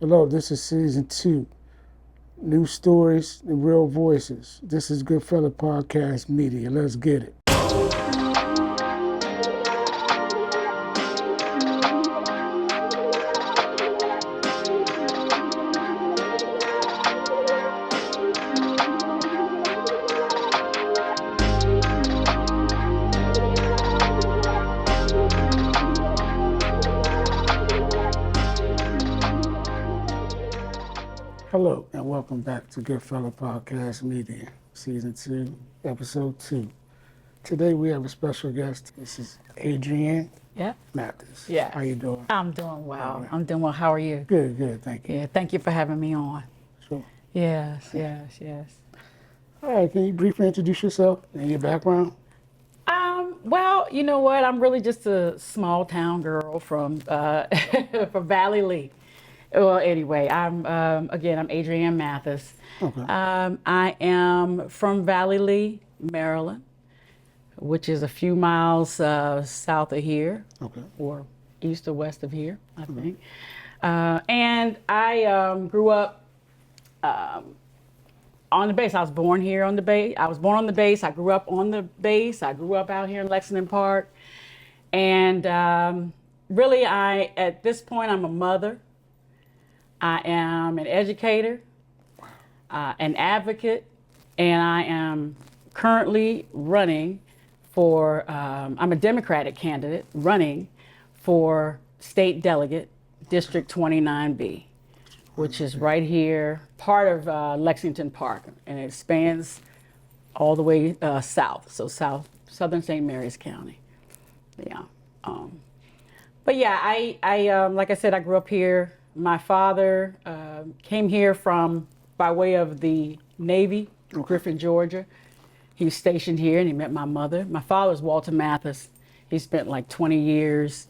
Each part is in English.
Hello, this is season 2. New stories and real voices. This is Goodfella Podcast Media. Let's get it. Hello, and welcome back to Goodfella Podcast Media, Season 2, Episode 2. Today we have a special guest. This is Adrianne. Yeah. Mathis. Yeah. How you doing? I'm doing well. All right. I'm doing well. How are you? Good, thank you. Yeah. Thank you for having me on. Sure. Yes. All right, can you briefly introduce yourself and your background? Well, you know what? I'm really just a small town girl from from Valley Lee. Well, anyway, I'm Adrianne Mathis. Okay. I am from Valley Lee, Maryland, which is a few miles south of here, Okay. or east or west of here, I think. And I grew up on the base. I was born here on the base. I was born on the base. I grew up on the base. I grew up out here in Lexington Park. And really, at this point, I'm a mother. I am an educator, an advocate, and I am currently running for, I'm a Democratic candidate running for state delegate, District 29B, which is right here, part of Lexington Park, and it spans all the way south, so southern St. Mary's County. Yeah. But yeah, I like I said, I grew up here. My father came here by way of the Navy, Griffin, Georgia. He was stationed here and he met my mother. My father's Walter Mathis. He spent like 20 years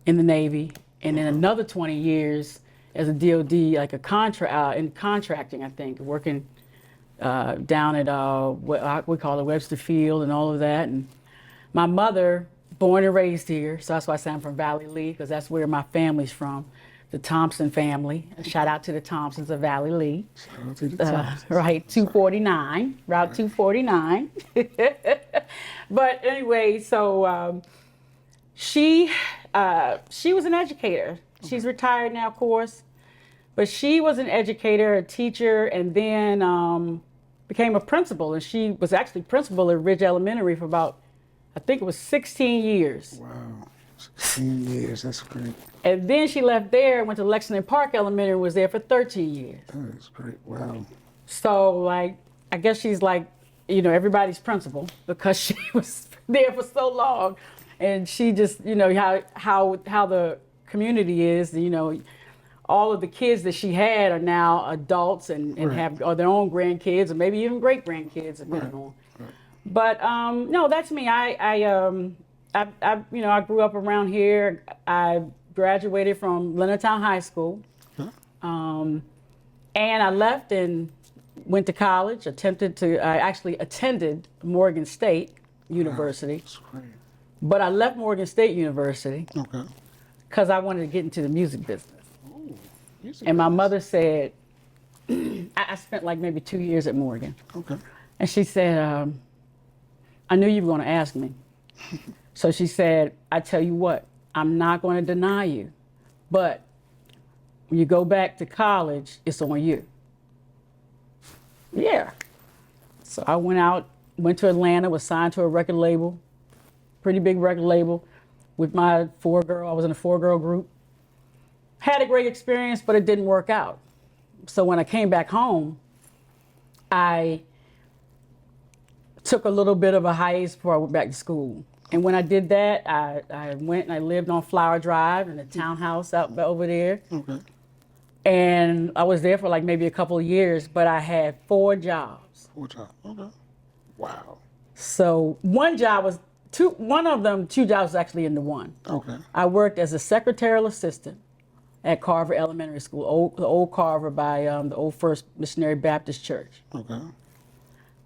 in the Navy and then another 20 years as a DOD, like in contracting, I think, working down at what we call the Webster Field and all of that. And my mother, born and raised here, so that's why I say I'm from Valley Lee, because that's where my family's from. The Thompson family. Shout out to the Thompsons of Valley Lee. Shout out to the Thompsons. Right, 249, Route 249. But anyway, so she was an educator. She's retired now, of course, but she was an educator, a teacher, and then became a principal. And she was actually principal at Ridge Elementary for about, I think it was 16 years. Wow, 16 years, that's great. And then she left there, went to Lexington Park Elementary, and was there for 13 years. That is great, wow. So, like, I guess she's like, everybody's principal because she was there for so long. And she just, how the community is, all of the kids that she had are now adults and have their own grandkids or maybe even great grandkids, depending on. Right. But no, that's me. I grew up around here. I graduated from Leonardtown High School, and I left and went to college. I actually attended Morgan State University, That's great. but I left Morgan State University Okay. because I wanted to get into the music business. Ooh, music And my business. mother said, I spent like maybe 2 years at Morgan. Okay. And she said, I knew you were going to ask me. So she said, I tell you what, I'm not going to deny you, but when you go back to college, it's on you. Yeah. So I went to Atlanta, was signed to a record label, pretty big record label, with my I was in a 4-girl group. Had a great experience, but it didn't work out. So when I came back home, I took a little bit of a hiatus before I went back to school. And when I did that, I went and I lived on Flower Drive in a townhouse out over there. Okay. And I was there for like maybe a couple of years, but I had 4 jobs. 4 jobs. Okay. Wow. So one of them, 2 jobs was actually into one. Okay. I worked as a secretarial assistant at Carver Elementary School, the old Carver by the old First Missionary Baptist Church. Okay.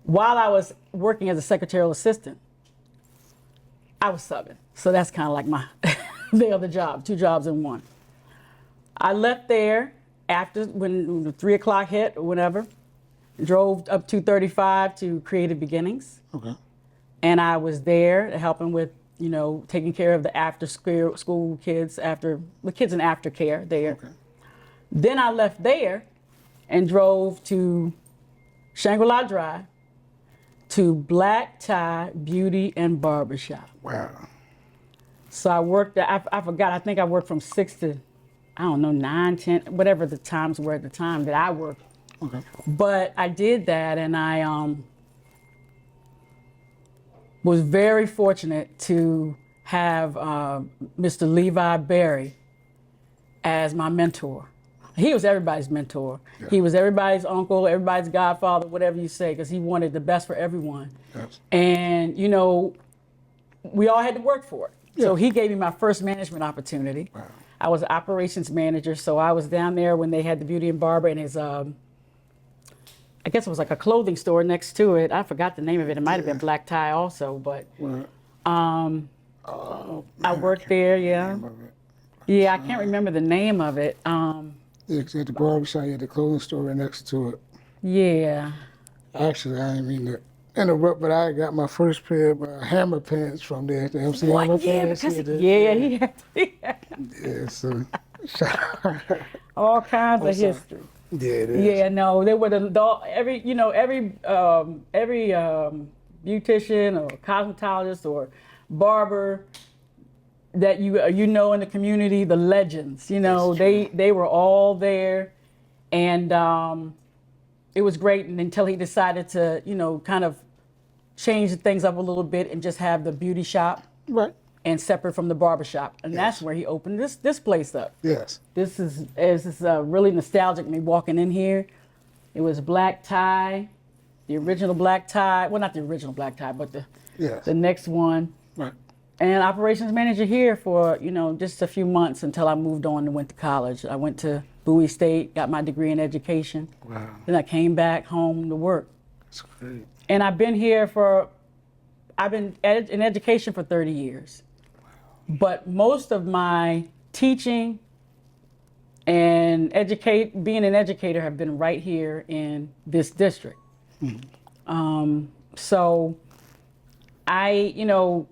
While I was working as a secretarial assistant, I was subbing. So that's kind of like my the other job, 2 jobs in one. I left there after when the 3 o'clock hit or whatever, drove up 235 to Creative Beginnings. Okay. And I was there helping with, taking care of the after school kids, the kids in aftercare there. Okay. Then I left there and drove to Shangri-La Drive to Black Tie Beauty and Barbershop. Wow. So I worked, I forgot, I think I worked from 6 to, 9, 10, whatever the times were at the time that I worked. Okay. But I did that, and I was very fortunate to have Mr. Levi Berry as my mentor. He was everybody's mentor. Yeah. He was everybody's uncle, everybody's godfather, whatever you say, because he wanted the best for everyone. Yes. And, we all had to work for it. Yeah. So he gave me my first management opportunity. Wow. I was operations manager, so I was down there when they had the Beauty and Barber and his, I guess it was like a clothing store next to it. I forgot the name of it. It might have been Black Tie also, but Right. I worked there, yeah. Yeah, I can't remember the name of it. Yeah, 'cause at the barbershop, you had the clothing store right next to it. Yeah. Actually, I didn't mean to interrupt, but I got my first pair of hammer pants from there. The MC Hammer What? Yeah, pants. because, Yeah, he had yeah, so. all kinds of sorry. history. Yeah, it is. Yeah, no, they were every beautician or cosmetologist or barber that you know in the community, the legends. That's They were all there, and it was great. And until he decided to kind of change things up a little bit and just have the beauty shop Right. and separate from the barber shop, and that's where he opened this place up. Yes. This is really nostalgic, me walking in here. It was Black Tie, the original Black Tie. Well, not the original Black Tie, but Yes. the next one. Right. And operations manager here for, just a few months until I moved on and went to college. I went to Bowie State, got my degree in education. Wow. Then I came back home to work. That's great. And I've been in education for 30 years. But most of my teaching and being an educator have been right here in this district. So I know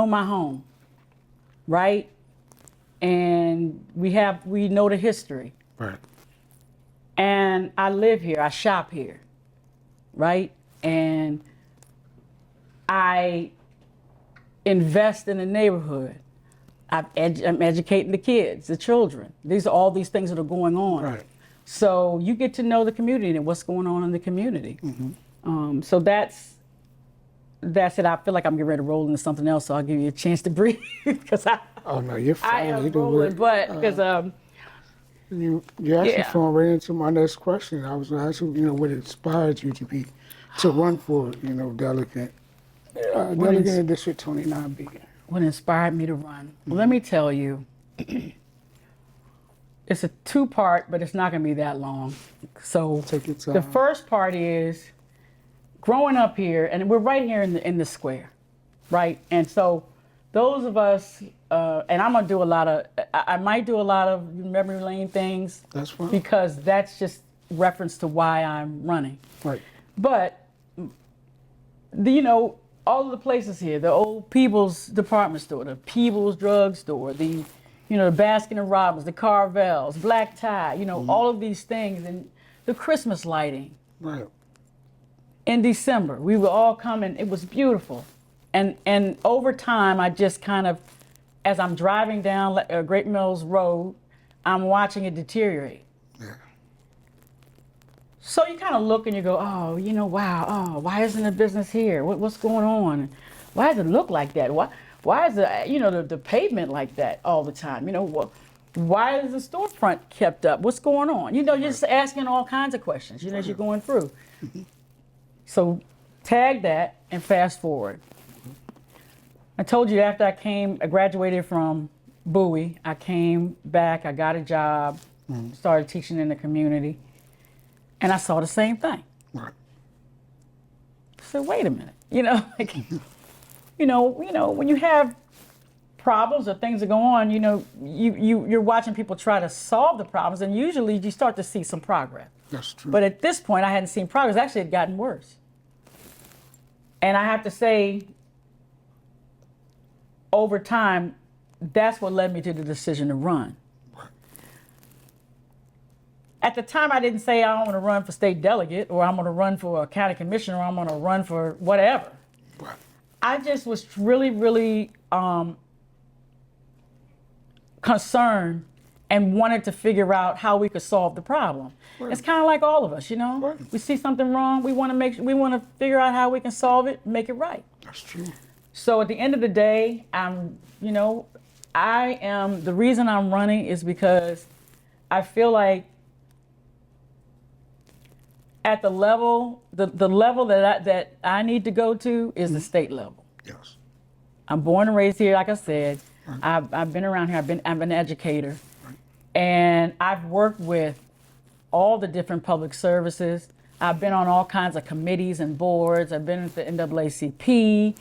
my home, right? And we know the history. Right. And I live here, I shop here, right? And I invest in the neighborhood. I'm educating the kids, the children. These are all these things that are going on. Right. So you get to know the community and what's going on in the community. So that's it. I feel like I'm getting ready to roll into something else, so I'll give you a chance to breathe because Oh no, you're fine. I am You do rolling, good. but because You actually Yeah. falling right into my next question. I was asking, what inspired you to run for, delegate in District 29B. what inspired me to run? Well, let me tell you, it's a two-part, but it's not going to be that long. So Take your time. the first part is growing up here, and we're right here in the square, right? And so those of us, and I'm gonna do I might do a lot of memory lane things. That's fine. Because that's just reference to why I'm running. Right. But all of the places here, the old Peebles department store, the Peebles drug store, the Baskin and Robbins, the Carvels, Black Tie, all of these things, and the Christmas lighting. Right. In December, we would all come and it was beautiful. And over time, I just kind of, as I'm driving down Great Mills Road, I'm watching it deteriorate. Yeah. So you kind of look and you go, oh, wow, oh, why isn't the business here? What's going on? Why does it look like that? Why is the pavement like that all the time? Why is the storefront kept up? What's going on? You're just asking all kinds of questions, as you're going through. So tag that and fast forward. I told you after I graduated from Bowie, I came back, I got a job, started teaching in the community, and I saw the same thing. Right. So wait a minute, when you have problems or things that go on, you know, you're watching people try to solve the problems, and usually you start to see some progress. That's true. But at this point, I hadn't seen progress. Actually, it had gotten worse. And I have to say, over time, that's what led me to the decision to run. At the time, I didn't say I want to run for state delegate, or I'm going to run for a county commissioner, or I'm going to run for whatever. Right. I just was really, really concerned and wanted to figure out how we could solve the problem. Right. It's kind of like all of us, you know. Right. We see something wrong, we want to figure out how we can solve it, make it right. That's true. So at the end of the day, the reason I'm running is because I feel like at the level, the level that I need to go to is the state level. Yes. I'm born and raised here, like I said. Right. I've been around here. I'm an educator. Right. And I've worked with all the different public services. I've been on all kinds of committees and boards. I've been at the NAACP.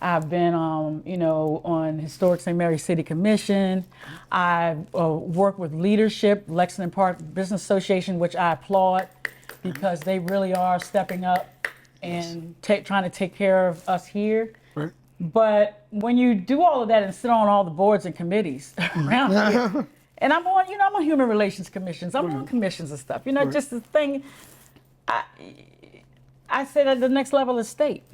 I've been on Historic St. Mary's City Commission. I've worked with leadership, Lexington Park Business Association, which I applaud because they really are stepping up and trying to take care of us here. Right. But when you do all of that and sit on all the boards and committees around here, and I'm on human relations commissions, I'm on commissions and stuff, just the thing, I said at the next level is state.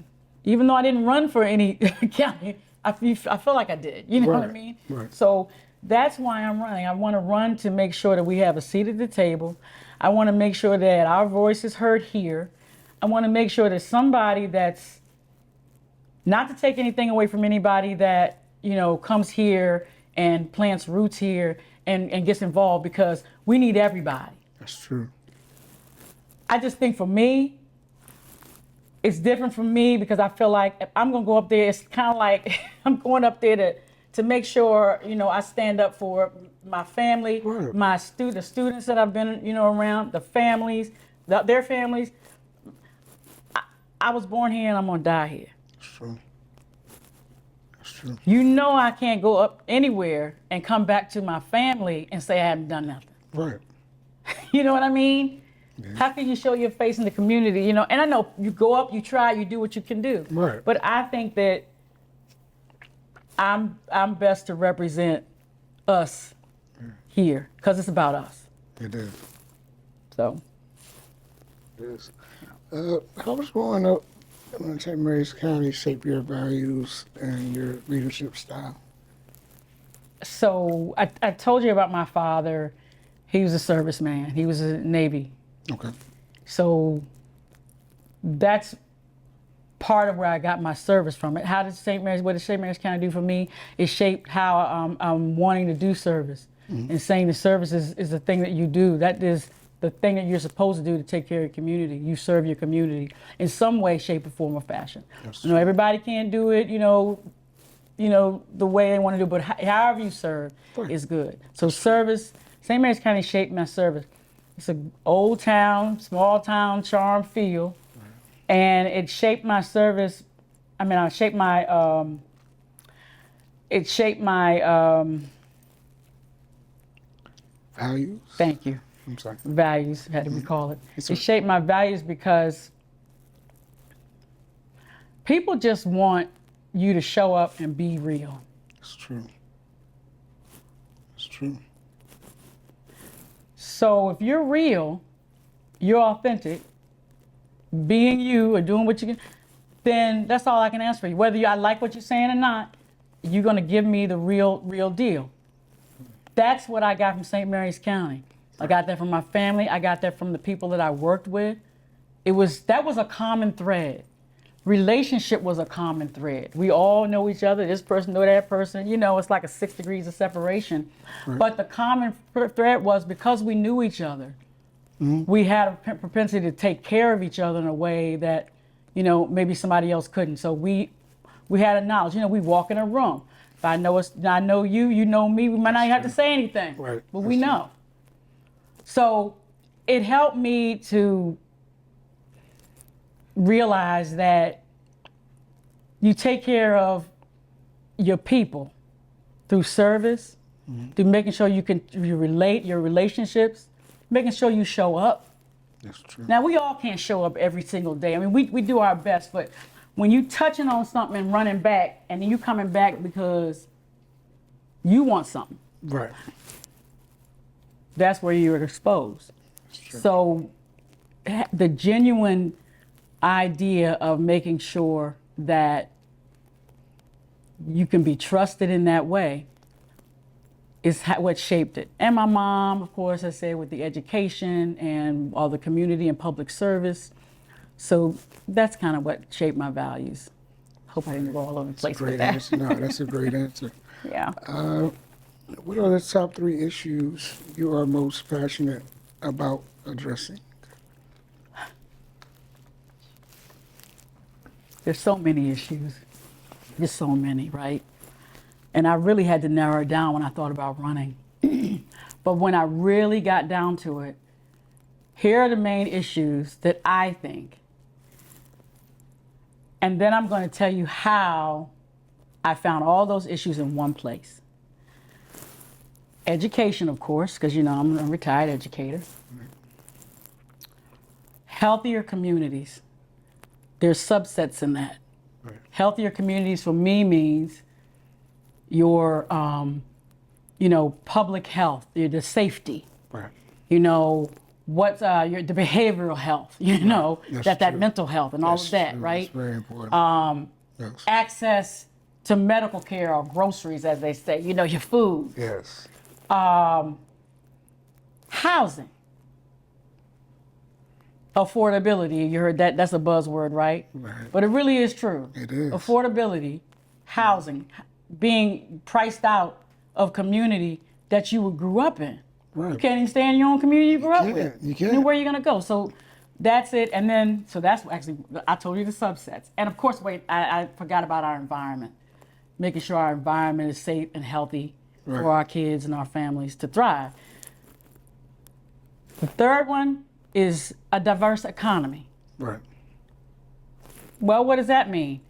Even though I didn't run for any county, I feel like I did, you know what I mean? Right. So that's why I'm running. I want to run to make sure that we have a seat at the table. I want to make sure that our voice is heard here. I want to make sure that somebody that's, not to take anything away from anybody that, comes here and plants roots here and gets involved, because we need everybody. That's true. I just think for me, it's different from me because I feel like if I'm going to go up there, it's kind of like I'm going up there to make sure, I stand up for my family, right. The students that I've been, around, the families, their families. I was born here and I'm going to die here. That's true. That's true. I can't go up anywhere and come back to my family and say I haven't done nothing. Right. You know what I mean? Yeah. How can you show your face in the community? And I know you go up, you try, you do what you can do. Right. But I think that I'm best to represent us here because it's about us. It is. So. It is. How was growing up in St. Mary's County shape your values and your leadership style? So I told you about my father. He was a serviceman. He was a Navy. Okay. So that's part of where I got my service from. What did St. Mary's County do for me? It shaped how I'm wanting to do service. Mm-hmm. And saying the service is the thing that you do. That is the thing that you're supposed to do to take care of your community. You serve your community in some way, shape, or form, or fashion. Everybody can't do it, the way they want to do, but however you serve is good. So service, St. Mary's County shaped my service. It's an old town, small town, charm feel, and it shaped my service. It shaped my values. Thank you. I'm sorry. Values, how do we call it? It shaped my values because people just want you to show up and be real. It's true. It's true. So if you're real, you're authentic, being you or doing what you can, then that's all I can ask for you. Whether I like what you're saying or not, you're going to give me the real deal. That's what I got from St. Mary's County. I got that from my family. I got that from the people that I worked with. That was a common thread. Relationship was a common thread. We all know each other. This person know that person. It's like a 6 degrees of separation. Right. But the common thread was because we knew each other, we had a propensity to take care of each other in a way that, maybe somebody else couldn't. So we had a knowledge. We walk in a room. If I know you, you know me. We might not have to say anything, right. But we know. So it helped me to realize that you take care of your people through service, through making sure you relate your relationships, making sure you show up. That's true. Now, we all can't show up every single day. I mean, we do our best, but when you touching on something and running back, and then you coming back because you want something, Right. that's where you're exposed. True. So the genuine idea of making sure that you can be trusted in that way is what shaped it. And my mom, of course, I said, with the education and all the community and public service. So that's kind of what shaped my values. Hope I didn't go all over the place with Great that. answer. No, that's a great answer. Yeah. What are the top 3 issues you are most passionate about addressing? There's so many issues. There's so many, right? And I really had to narrow it down when I thought about running. But when I really got down to it, here are the main issues that I think. And then I'm going to tell you how I found all those issues in one place. Education, of course, because, you know, I'm a retired educator. Healthier communities. There's subsets in that. Right. Healthier communities for me means your, you know, public health, the safety, Right. you know, what's the behavioral health, you know, That's that true. mental health and all That's of that, true. right? That's very important. Yes. Access to medical care or groceries, as they say, you know, your food. Yes. Housing. Affordability, you heard that, that's a buzzword, right? Right. But it really is true. It is. Affordability, housing, being priced out of community that you grew up in. Right. You can't even stay in your own community you grew up can't. with. You can't. Then where are you gonna go? So that's it. And then, so that's actually, I told you the subsets. And of course, wait, I forgot about our environment. Making sure our environment is safe and healthy Right. for our kids and our families to thrive. The third one is a diverse economy. Right. Well, what does that mean?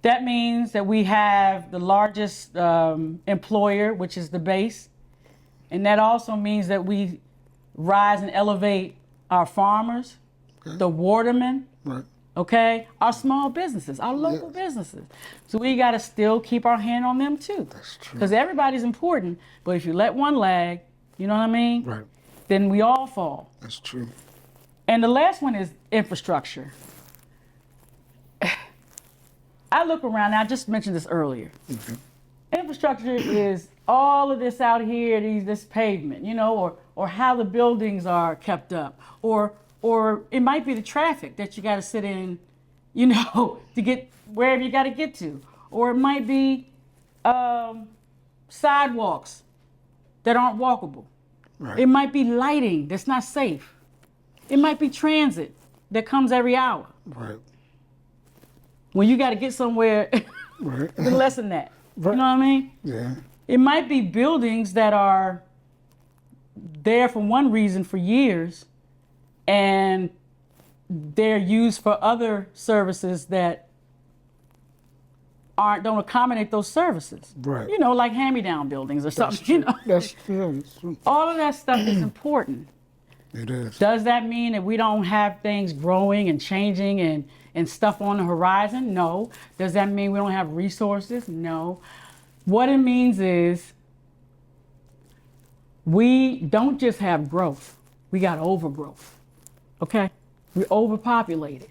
That means that we have the largest employer, which is the base. And that also means that we rise and elevate our farmers, the watermen, Right. okay? Our small businesses, our local businesses. So we got to still keep our hand on them too. That's true. Because everybody's important, but if you let one lag, you know what I mean? Right. Then we all fall. That's true. And the last one is infrastructure. I look around, and I just mentioned this earlier. Okay. Infrastructure is all of this out here, this pavement, you know, or how the buildings are kept up, or it might be the traffic that you got to sit in, you know, to get wherever you got to get to, or it might be sidewalks that aren't walkable. Right. It might be lighting that's not safe. It might be transit that comes every hour. Right. When you got to get somewhere, Right. it's less than that. Right. You know what I mean? Yeah. It might be buildings that are there for one reason for years, and they're used for other services that don't accommodate those services. Right. You know, like hand-me-down buildings or something. You know, That's true. That's true. all of that stuff is important. It is. Does that mean that we don't have things growing and changing and stuff on the horizon? No. Does that mean we don't have resources? No. What it means is we don't just have growth, we got overgrowth. Okay? We're overpopulated.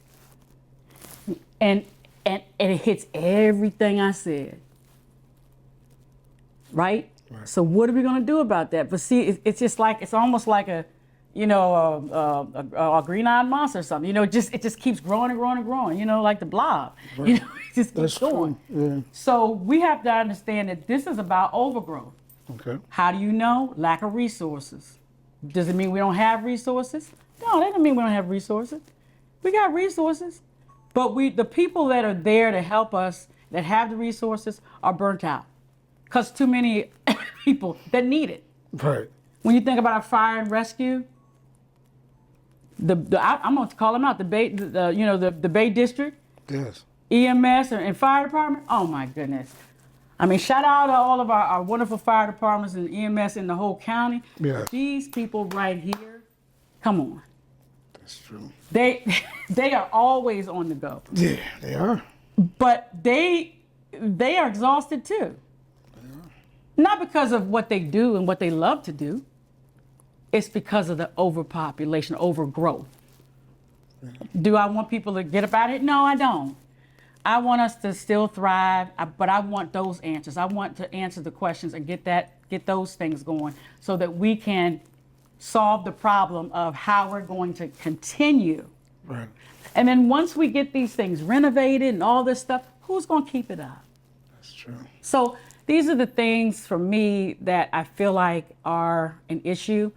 And it hits everything I said. Right? Right. So what are we gonna do about that? But see, it's just like, it's almost like a green-eyed monster or something. You know, it just keeps growing and growing and growing. You know, like the blob. Right. You know, it just keeps That's going. true. Yeah. So we have to understand that this is about overgrowth. Okay. How do you know? Lack of resources. Does it mean we don't have resources? No, that doesn't mean we don't have resources. We got resources, but the people that are there to help us, that have the resources, are burnt out because too many people that need it. Right. When you think about fire and rescue, I'm going to call them out. The Bay District, Yes. EMS and fire department. Oh my goodness, I mean, shout out to all of our wonderful fire departments and EMS in the whole county. Yeah. These people right here, come on. That's true. They are always on the go. Yeah, they are. But they are exhausted too. Not because of what they do and what they love to do. It's because of the overpopulation, overgrowth. Do I want people to get about it? No, I don't. I want us to still thrive, but I want those answers. I want to answer the questions and get those things going so that we can solve the problem of how we're going to continue. Right. And then once we get these things renovated and all this stuff, who's going to keep it up? That's true. So these are the things for me that I feel like are an issue.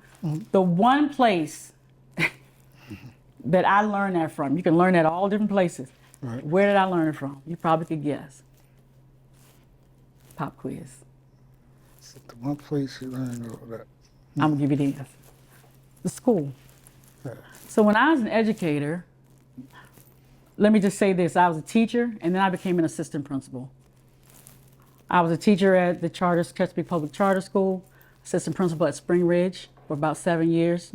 The one place that I learned that from, you can learn at all different places. Right. Where did I learn it from? You probably could guess. Pop quiz. It's the one place you learn all that. I'm gonna give you the answer. The school. Yeah. So when I was an educator, let me just say this, I was a teacher and then I became an assistant principal. I was a teacher at the Chesapeake Public Charter School, assistant principal at Spring Ridge for about 7 years.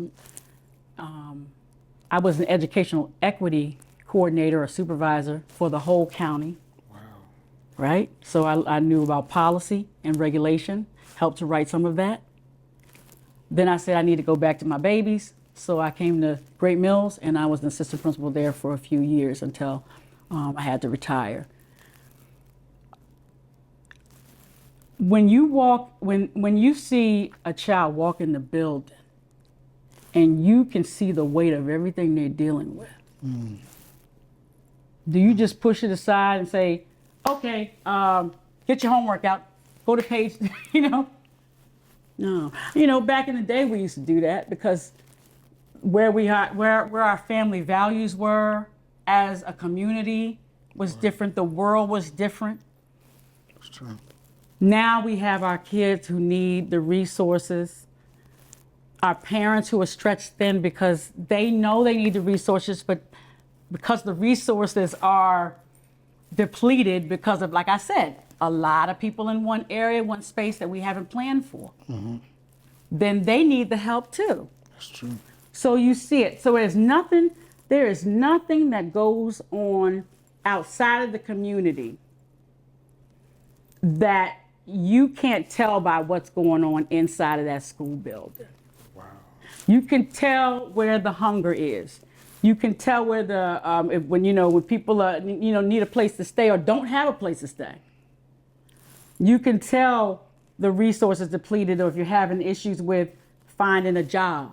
I was an educational equity coordinator or supervisor for the whole county. Wow. Right? So I knew about policy and regulation, helped to write some of that. Then I said I need to go back to my babies. So I came to Great Mills and I was an assistant principal there for a few years until I had to retire. When you walk, when you see a child walk in the building and you can see the weight of everything they're dealing with, do you just push it aside and say, okay, get your homework out, go to page, No. Back in the day we used to do that because where our family values were as a community was different, the world was different. That's true. Now we have our kids who need the resources, our parents who are stretched thin because they know they need the resources, but because the resources are depleted because of, like I said, a lot of people in one area, one space that we haven't planned for, then they need the help too. That's true. So you see it. So there is nothing that goes on outside of the community that you can't tell by what's going on inside of that school building. Wow. You can tell where the hunger is. You can tell where when people need a place to stay or don't have a place to stay. You can tell the resources depleted or if you're having issues with finding a job.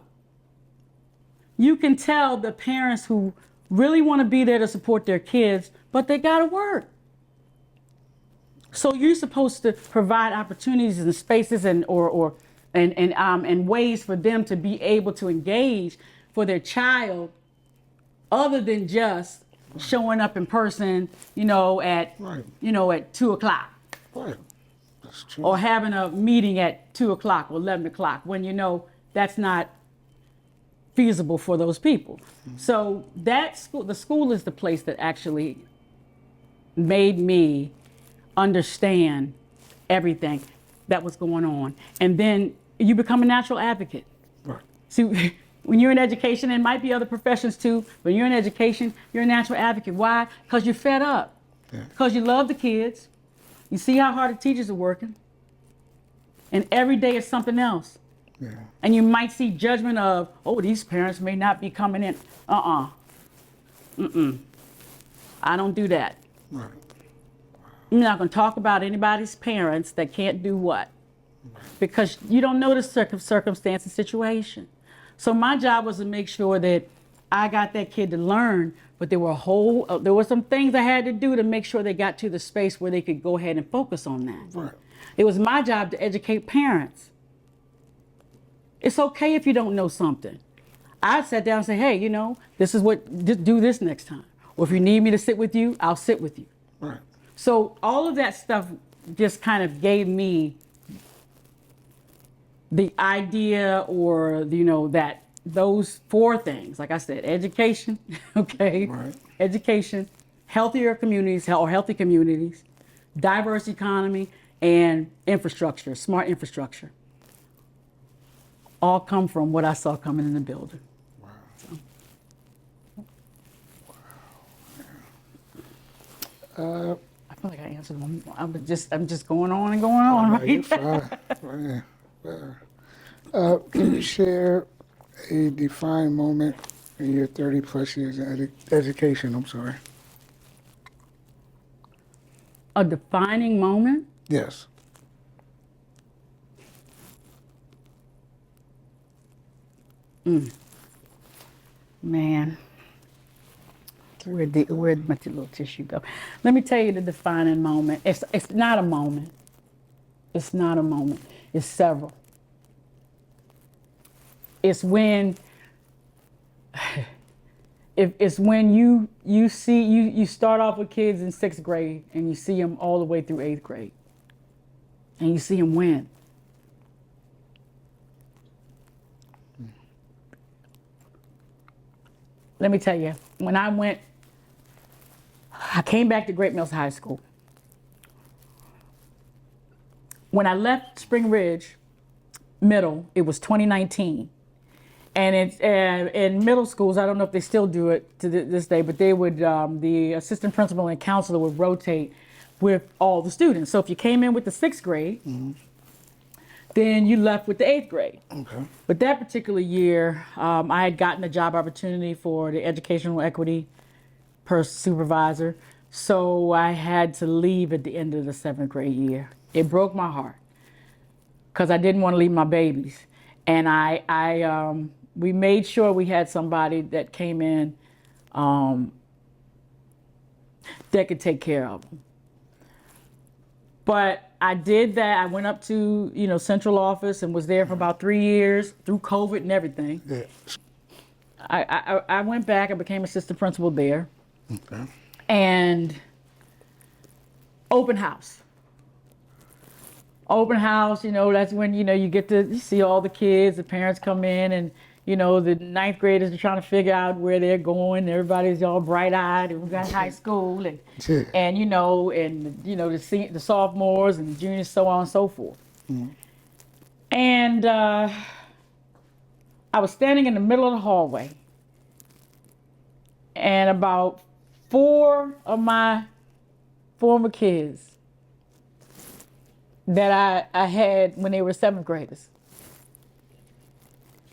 You can tell the parents who really want to be there to support their kids, but they got to work. So you're supposed to provide opportunities and spaces and ways for them to be able to engage for their child, other than just showing up in person, at at 2 o'clock. Right. That's true. Or having a meeting at 2 o'clock or 11 o'clock when that's not feasible for those people. So the school is the place that actually made me understand everything that was going on. And then you become a natural advocate. Right. See, when you're in education, and it might be other professions too, but you're in education, you're a natural advocate. Why? Because you're fed up. Yeah. Because you love the kids. You see how hard the teachers are working. And every day is something else. Yeah. And you might see judgment of, oh, these parents may not be coming in. I don't do that. Right. I'm not going to talk about anybody's parents that can't do what? Because you don't know the circumstance and situation. So my job was to make sure that I got that kid to learn, but there were some things I had to do to make sure they got to the space where they could go ahead and focus on that. Right. It was my job to educate parents. It's okay if you don't know something. I sat down and say, hey, this is do this next time. Or if you need me to sit with you, I'll sit with you. Right. So all of that stuff just kind of gave me the idea or, that those 4 things, like I said, education, okay? Right. Education, healthier communities or healthy communities, diverse economy, and infrastructure, smart infrastructure, all come from what I saw coming in the building. Wow. So. I feel like I answered one. I'm just going on and going on, No, right? you're fine. Man, wow. Can you share a defining moment in your 30 plus years in education? I'm sorry. A defining moment? Yes. Man, where'd my little tissue go? Let me tell you the defining moment. It's not a moment. It's not a moment. It's several. It's when it's when you start off with kids in 6th grade and you see them all the way through 8th grade, and you see them win. Let me tell you, when I came back to Great Mills High School. When I left Spring Ridge Middle, it was 2019. And in middle schools, I don't know if they still do it to this day, but they would, the assistant principal and counselor would rotate with all the students. So if you came in with the 6th grade, then you left with the 8th grade. Okay. But that particular year, I had gotten a job opportunity for the educational equity supervisor. So I had to leave at the end of the 7th grade year. It broke my heart because I didn't want to leave my babies. And we made sure we had somebody that came in that could take care of them. But I did that. I went up to, central office and was there for about 3 years through COVID and everything. Yeah. I went back. I became assistant principal there. Okay. And open house. Open house, that's when, you get to see all the kids, the parents come in, and, the 9th graders are trying to figure out where they're going. Everybody's all bright-eyed, and we got high school, and the sophomores and the juniors, so on and so forth. Mm-hmm. And I was standing in the middle of the hallway, and about 4 of my former kids that I had when they were 7th graders.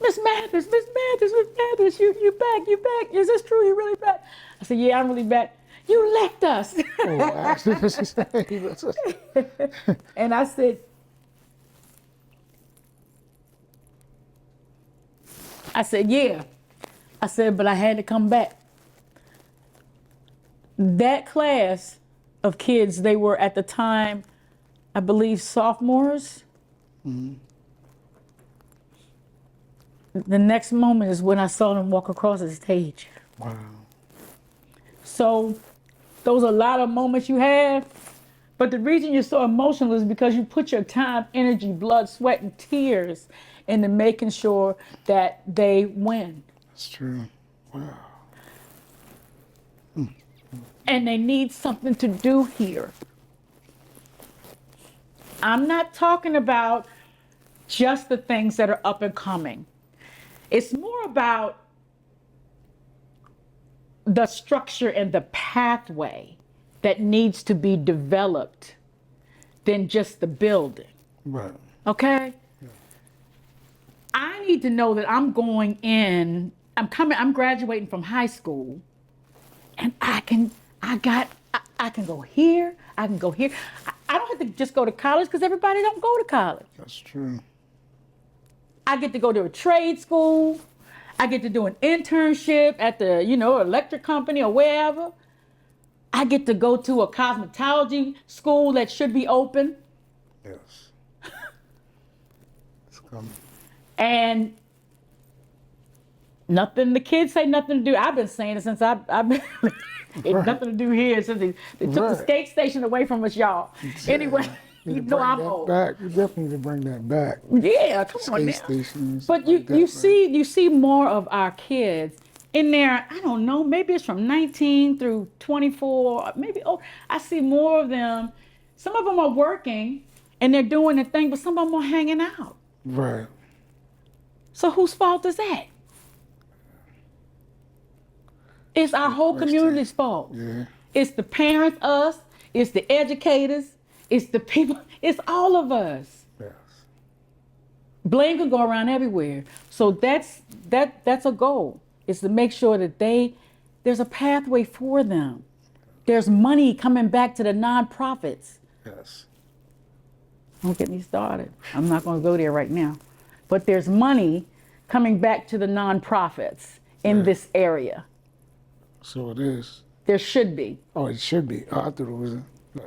Miss Mathis, you back. Is this true? You really back? I said, yeah, I'm really back. You left us. Oh, And I said, yeah. I said, but I had to come back. That class of kids, they were at the time, I believe, sophomores. Mm-hmm. The next moment is when I saw them walk across the stage. Wow. So those are a lot of moments you have. But the reason you're so emotional is because you put your time, energy, blood, sweat, and tears into making sure that they win. That's true. Wow. And they need something to do here. I'm not talking about just the things that are up and coming. It's more about the structure and the pathway that needs to be developed than just the building. Right. Okay? Yeah. I need to know that I'm going in, I'm graduating from high school, and I can go here, I can go here. I don't have to just go to college because everybody don't go to college. That's true. I get to go to a trade school. I get to do an internship at the, electric company or wherever. I get to go to a cosmetology school that should be open. Yes. It's coming. And the kids say nothing to do. I've been saying it since I've been, it's nothing to do here since they took the skate station away from us, y'all. Yeah. Anyway. You know I'm old. Back. You definitely need to bring that back. Yeah, come on now. Stations, but you see more of our kids in there. I don't know. Maybe it's from 19 through 24. Maybe I see more of them. Some of them are working, and they're doing the thing, but some of them are hanging out. Right. So whose fault is that? It's our whole community's fault. Yeah. It's the parents, us, it's the educators, it's the people, it's all of us. Yes. Blame can go around everywhere. So that's a goal, is to make sure that there's a pathway for them. There's money coming back to the nonprofits. Yes. Don't get me started. I'm not going to go there right now. But there's money coming back to the nonprofits in this area. So it is. There should be. Oh, it should be. Oh, I thought it was. Okay.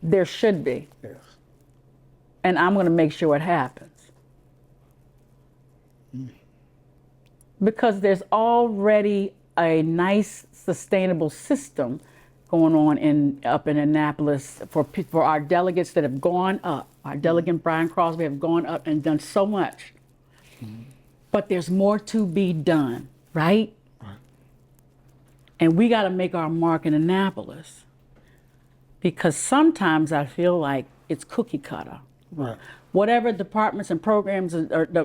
There should be. Yes. And I'm going to make sure it happens. Because there's already a nice, sustainable system going on up in Annapolis for our delegates that have gone up. Our delegate Brian Crosby have gone up and done so much. But there's more to be done, right? And we got to make our mark in Annapolis, because sometimes I feel like it's cookie cutter. Right. Whatever departments and programs,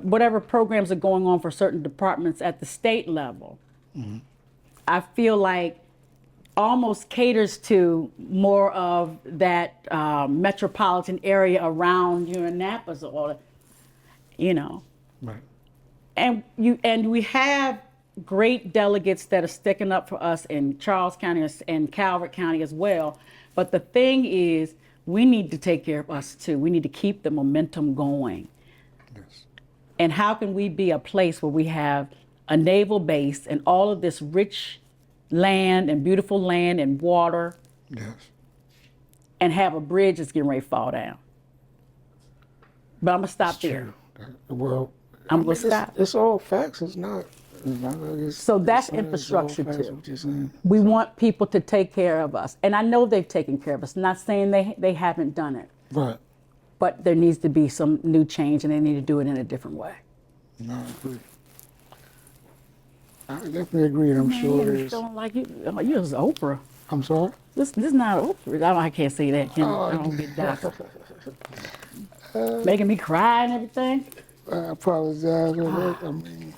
whatever programs are going on for certain departments at the state level, I feel like almost caters to more of that metropolitan area around Annapolis, or, Right. And we have great delegates that are sticking up for us in Charles County and Calvert County as well. But the thing is, we need to take care of us too. We need to keep the momentum going. Yes. And how can we be a place where we have a naval base and all of this rich land and beautiful land and water, Yes. and have a bridge that's getting ready to fall down? But I'm going to stop there. True. Well, I'm going to stop. It's all facts. It's not. So that's infrastructure too. We want people to take care of us. And I know they've taken care of us. Not saying they haven't done it. Right. But there needs to be some new change, and they need to do it in a different way. No, I agree. I definitely agree, and I'm sure there's. Don't like you. You're Oprah. I'm sorry? This not Oprah. I can't say that. I don't get that. Making me cry and everything. I apologize. I mean,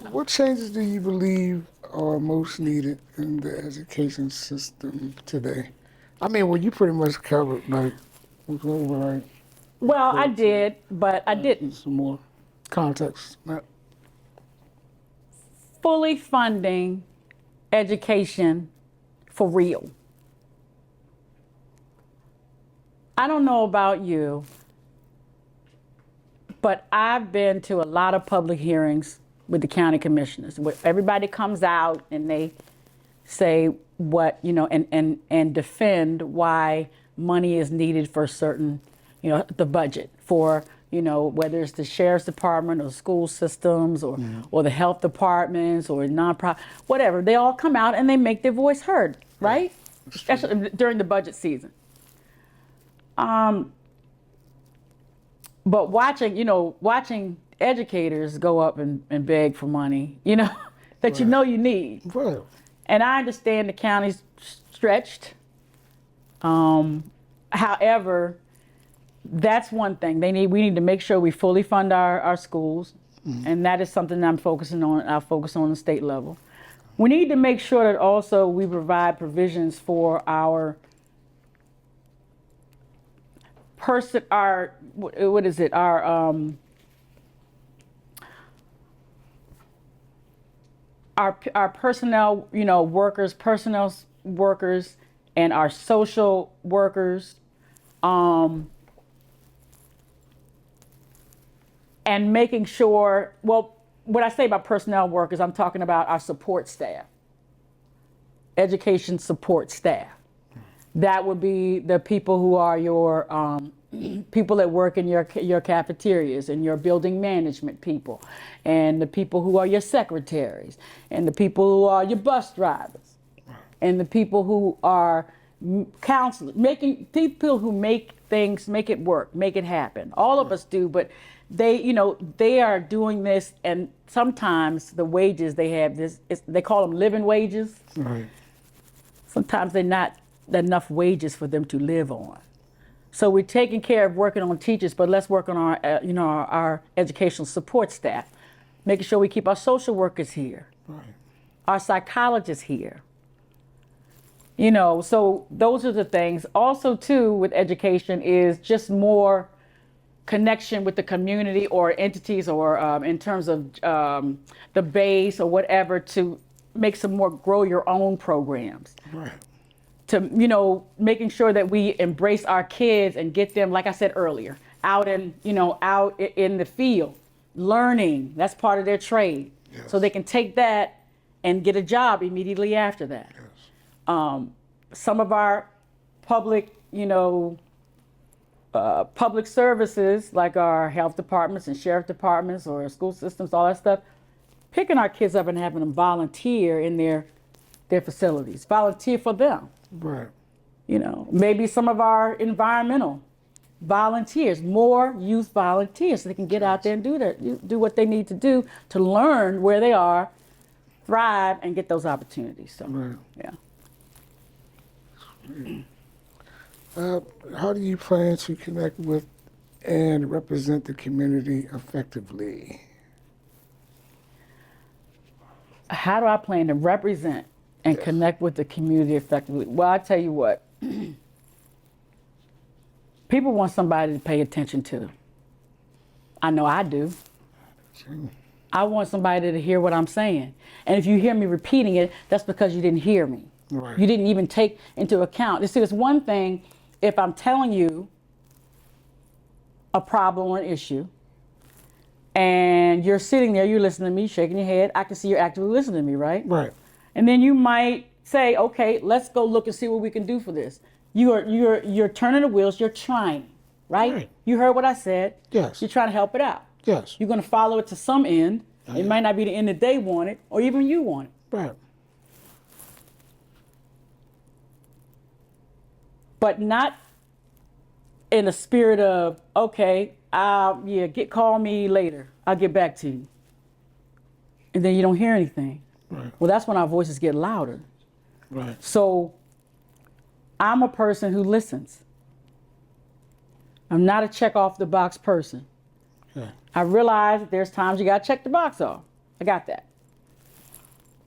what changes do you believe are most needed in the education system today? I mean, well, you pretty much covered, like, Well, I did, but I didn't. some more context. Fully funding education for real. I don't know about you, but I've been to a lot of public hearings with the county commissioners, where everybody comes out and they say what, and defend why money is needed for certain, the budget for, whether it's the sheriff's department or school systems or the health departments or nonprofit, whatever. They all come out and they make their voice heard, right? Especially during the budget season. But watching educators go up and beg for money, that you need. Right. And I understand the county's stretched. However, that's one thing. We need to make sure we fully fund our schools. And that is something I'm focusing on. I'll focus on the state level. We need to make sure that also we provide provisions for our our personnel, personnel workers and our social workers, and making sure, when I say about personnel workers, I'm talking about our support staff, education support staff. That would be the people who are your people that work in your cafeterias and your building management people, and the people who are your secretaries, and the people who are your bus drivers, and the people who are counselors, people who make things, make it work, make it happen. All of us do, but they are doing this, and sometimes the wages they have, they call them living wages. Right. Sometimes they're not enough wages for them to live on. So we're taking care of working on teachers, but let's work on our, our educational support staff, making sure we keep our social workers here, Right. our psychologists here. So those are the things. Also, too, with education is just more connection with the community or entities, or in terms of the base or whatever, to make some more grow your own programs. Right. To, making sure that we embrace our kids and get them, like I said earlier, out in the field, learning. That's part of their trade. Yes. So they can take that and get a job immediately after that. Yes. Some of our public, public services, like our health departments and sheriff departments or school systems, all that stuff, picking our kids up and having them volunteer in their facilities, volunteer for them. Right. Maybe some of our environmental volunteers, more youth volunteers, so they can get out there and do what they need to do to learn where they are, thrive, and get those opportunities. So, Right. yeah. How do you plan to connect with and represent the community effectively? How do I plan to represent and connect with the community effectively? Well, I tell you what, people want somebody to pay attention to them. I know I do. True. I want somebody to hear what I'm saying. And if you hear me repeating it, that's because you didn't hear me. Right. You didn't even take into account. You see, it's one thing if I'm telling you a problem or an issue, and you're sitting there, you're listening to me, shaking your head. I can see you're actively listening to me, right? Right. And then you might say, okay, let's go look and see what we can do for this. You're turning the wheels, you're trying, right? Right. You heard what I said. Yes. You're trying to help it out. Yes. You're going to follow it to some end. It might not be the end that they want it, or even you want it. Right. But not in a spirit of, okay, call me later. I'll get back to you. And then you don't hear anything. Right. Well, that's when our voices get louder. Right. So I'm a person who listens. I'm not a check off the box person. Yeah. I realize that there's times you got to check the box off. I got that.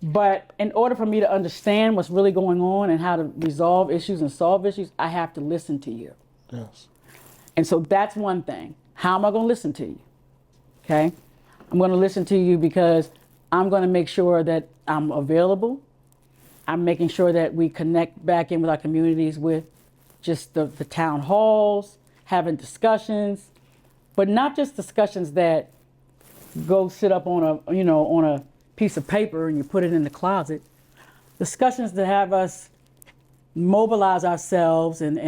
But in order for me to understand what's really going on and how to resolve issues and solve issues, I have to listen to you. Yes. And so that's one thing. How am I going to listen to you? Okay? I'm going to listen to you because I'm going to make sure that I'm available. I'm making sure that we connect back in with our communities with just the town halls, having discussions, but not just discussions that go sit up on a piece of paper and you put it in the closet. Discussions that have us mobilize ourselves and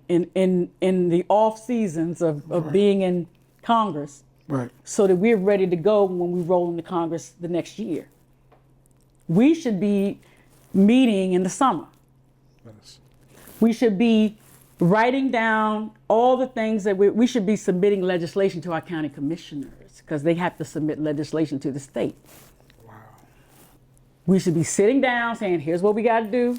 in the off seasons of being in Congress, Right. so that we're ready to go when we roll into Congress the next year. We should be meeting in the summer. Yes. We should be writing down all the things that we should be submitting legislation to our county commissioners, because they have to submit legislation to the state. Wow. We should be sitting down saying, here's what we got to do.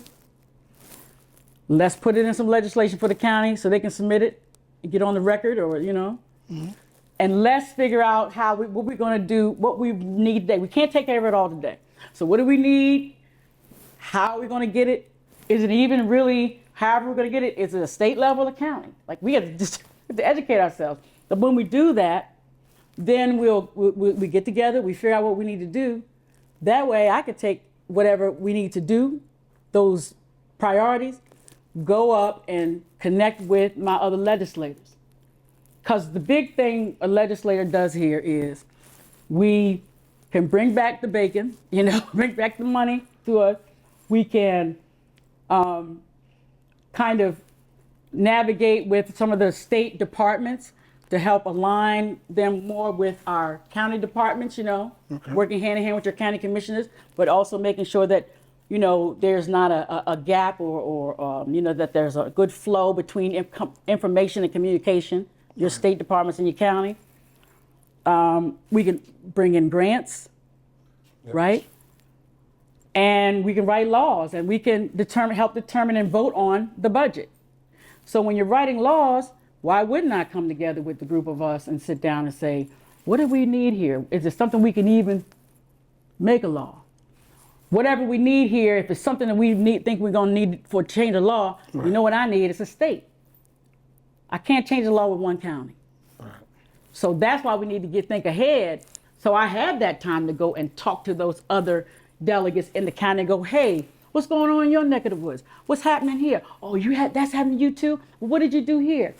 Let's put it in some legislation for the county so they can submit it and get on the record, or, Mm-hmm. And let's figure out what we're going to do, what we need today. We can't take care of it all today. So what do we need? How are we going to get it? Is it even really, however we're going to get it, is it a state level or county? Like, we have to educate ourselves. But when we do that, then we get together, we figure out what we need to do. That way I could take whatever we need to do, those priorities, go up and connect with my other legislators. Because the big thing a legislator does here is we can bring back the bacon, bring back the money to us. We can kind of navigate with some of the state departments to help align them more with our county departments, working hand in hand with your county commissioners, but also making sure that, there's not a gap or that there's a good flow between information and communication, your state departments and your county. We can bring in grants, Yes. right? And we can write laws, and we can help determine and vote on the budget. So when you're writing laws, why wouldn't I come together with the group of us and sit down and say, what do we need here? Is there something we can even make a law? Whatever we need here, if it's something that we think we're going to need for change of law, right. You know what I need? It's a state. I can't change the law with one county. Right. So that's why we need to think ahead. So I have that time to go and talk to those other delegates in the county and go, hey, what's going on in your neck of the woods? What's happening here? Oh, that's happening to you too? Well, what did you do here?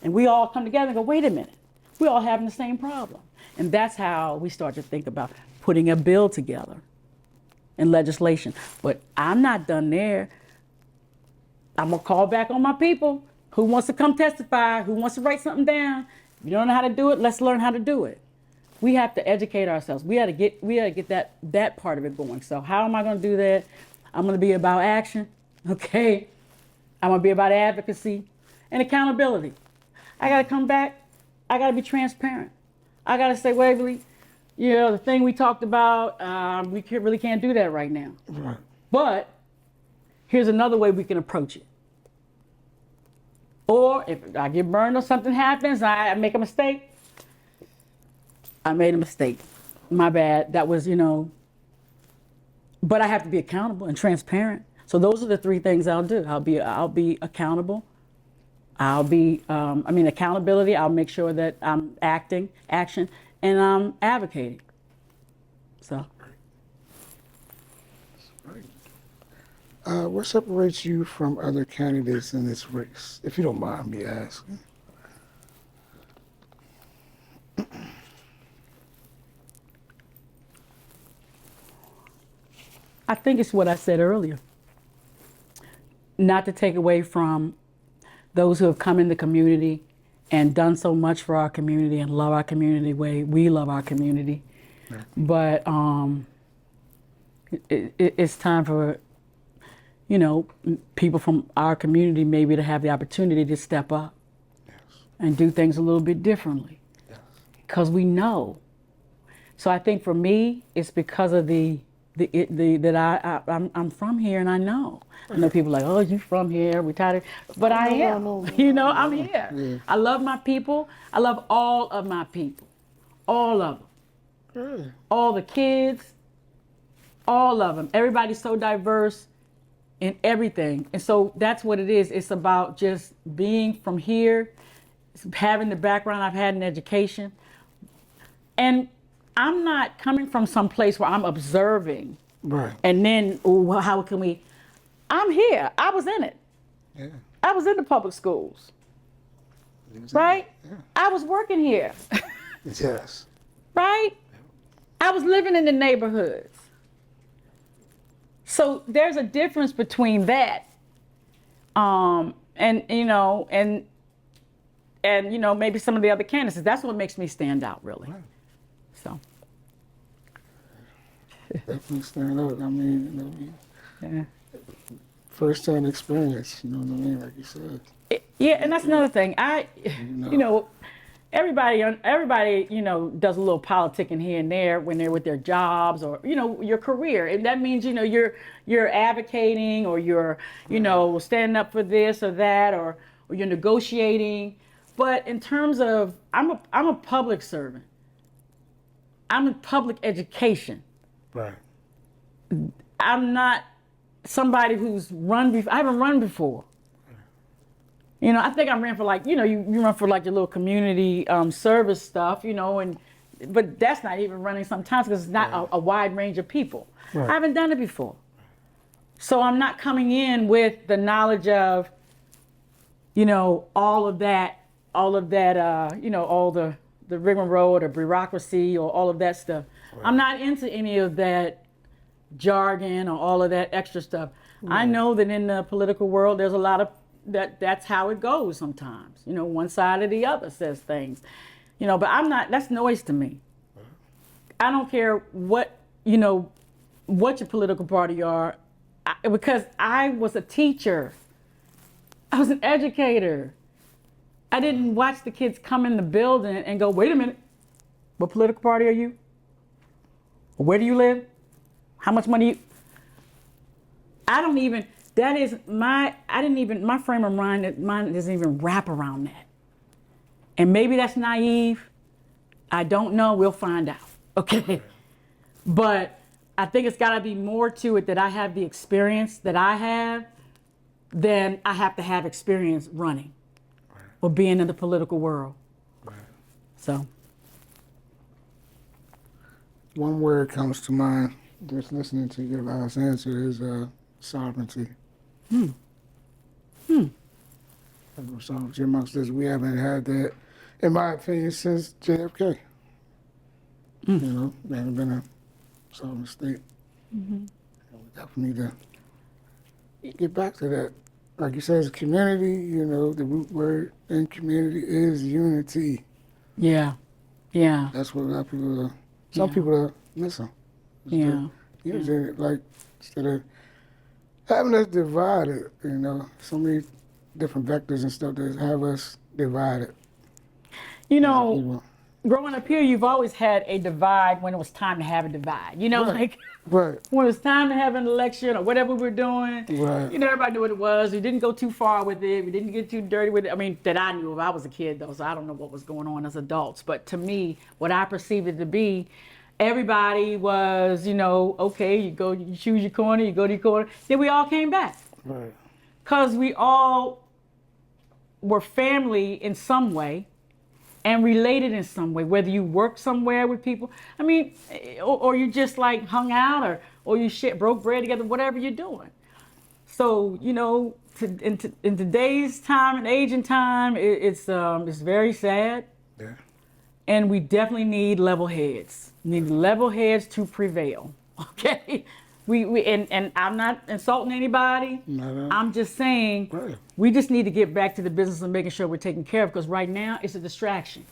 And we all come together and go, wait a minute. We're all having the same problem. And that's how we start to think about putting a bill together in legislation. But I'm not done there. I'm gonna call back on my people. Who wants to come testify? Who wants to write something down? If you don't know how to do it, let's learn how to do it. We have to educate ourselves. We gotta get that part of it going. So how am I gonna do that? I'm gonna be about action, okay? I'm gonna be about advocacy and accountability. I gotta come back. I gotta be transparent. I gotta say, Waverly, the thing we talked about, we really can't do that right now. Right. But here's another way we can approach it. Or if I get burned or something happens, I make a mistake. I made a mistake. My bad. That was, but I have to be accountable and transparent. So those are the three things I'll do. I'll be accountable. Accountability. I'll make sure that I'm action, and I'm advocating. So. What separates you from other candidates in this race, if you don't mind me asking? I think it's what I said earlier. Not to take away from those who have come in the community and done so much for our community and love our community the way we love our community. Yeah. But it's time for, people from our community maybe to have the opportunity to step up. Yes. And do things a little bit differently. Yes. Because we know. So I think for me, it's because of that I'm from here and I know. I know people are like, oh, you from here, retired. But I am. I'm here. Yeah. I love my people. I love all of my people. All of them. Yeah. All the kids. All of them. Everybody's so diverse in everything. And so that's what it is. It's about just being from here, having the background I've had in education. And I'm not coming from some place where I'm observing. Right. And then, how can we? I'm here. I was in it. Yeah. I was in the public schools. Right? Yeah. I was working here. Yes. Right? Yeah. I was living in the neighborhoods. So there's a difference between that, and maybe some of the other candidates. That's what makes me stand out, really. Right. So. Definitely stand out. Yeah. First-hand experience. You know what I mean, like you said. And that's another thing. Everybody, does a little politicking here and there when they're with their jobs or, your career. And that means, you're advocating or you're, standing up for this or that or you're negotiating. But in terms of, I'm a public servant. I'm in public education. Right. I'm not somebody who's run before. I haven't run before. I think I ran for you run for your little community service stuff, but that's not even running sometimes because it's not a wide range of people. Right. I haven't done it before. So I'm not coming in with the knowledge of, all of that, all the rigmarole or bureaucracy or all of that stuff. Right. I'm not into any of that jargon or all of that extra stuff. Right. I know that in the political world, there's a lot of that's how it goes sometimes. One side or the other says things, but I'm not, that's noise to me. Right. I don't care what your political party are, because I was a teacher. I was an educator. I didn't watch the kids come in the building and go, wait a minute, what political party are you? Where do you live? How much money my frame of mind doesn't even wrap around that. And maybe that's naive. I don't know. We'll find out. Okay. But I think it's got to be more to it that I have the experience that I have than I have to have experience running or being in the political world. So. One word comes to mind just listening to your last answer is sovereignty. Sovereignty amongst us, we haven't had that, in my opinion, since JFK. You know, there hasn't been a sovereign state. And we definitely need to get back to that. Like you said, as a community, you know, the root word in community is unity. Yeah. Yeah. That's what a lot of people are. Some Yeah. people are missing. Yeah. Unity, like, instead of having us divided, you know, so many different vectors and stuff that have us divided. You know, growing up here, you've always had a divide when it was time to have a divide. You know, like Right. when it was time to have an election or whatever we're doing, Right. you know, everybody knew what it was. We didn't go too far with it. We didn't get too dirty with it. I mean, that I knew of. I was a kid, though, so I don't know what was going on as adults. But to me, what I perceived it to be, everybody was, you know, okay, you go, you choose your corner, you go to your corner. Then we all came back. Right. Because we all were family in some way and related in some way, whether you worked somewhere with people, I mean, or you just like hung out or you broke bread together, whatever you're doing. So, you know, in today's time and age and time, it's very sad. Yeah. And we definitely need level heads. We need level heads to prevail. Okay? And I'm not insulting anybody. No. I'm just saying Right. we just need to get back to the business of making sure we're taken care of, because right now it's a distraction.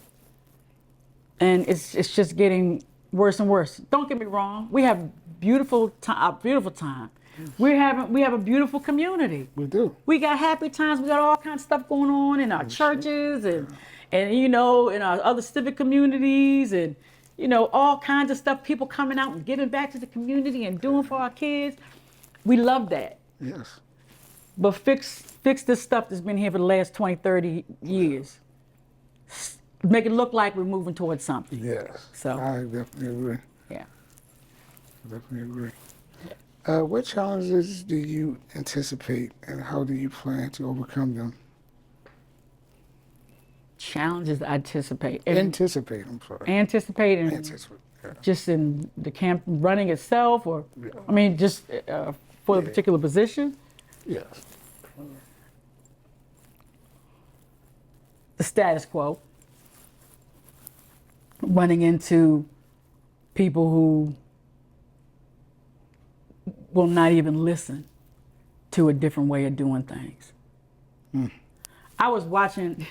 And it's just getting worse and worse. Don't get me wrong. We have a beautiful time. We have a beautiful community. We do. We got happy times. We got all kinds of stuff going on in our churches and you know, in our other civic communities and, you know, all kinds of stuff, people coming out and giving back to the community and doing for our kids. We love that. Yes. But fix this stuff that's been here for the last 20, 30 years. Make it look like we're moving towards something. Yes. So. I definitely agree. Yeah. Definitely agree. What challenges do you anticipate and how do you plan to overcome them? Challenges I anticipate. Anticipate, I'm sorry. Anticipating. Anticipate. Yeah. Just in the camp running itself, or I mean, just for a particular position. Yes. The status quo. Running into people who will not even listen to a different way of doing things. I was watching.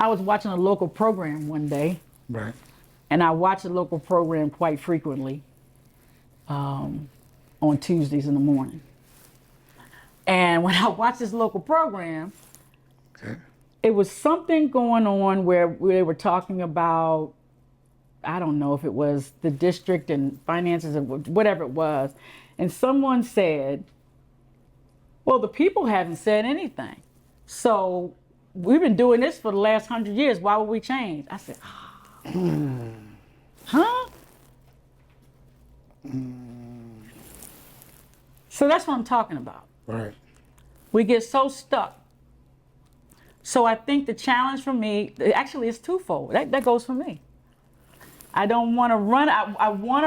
I was watching a local program one day. Right. And I watch a local program quite frequently on Tuesdays in the morning. And when I watched this local program, it was something going on where they were talking about, I don't know if it was the district and finances or whatever it was. And someone said, well, the people haven't said anything. So we've been doing this for the last 100 years. Why would we change? I said, huh? So that's what I'm talking about. Right. We get so stuck. So I think the challenge for me, actually, is twofold. That goes for me. I don't want to run. I want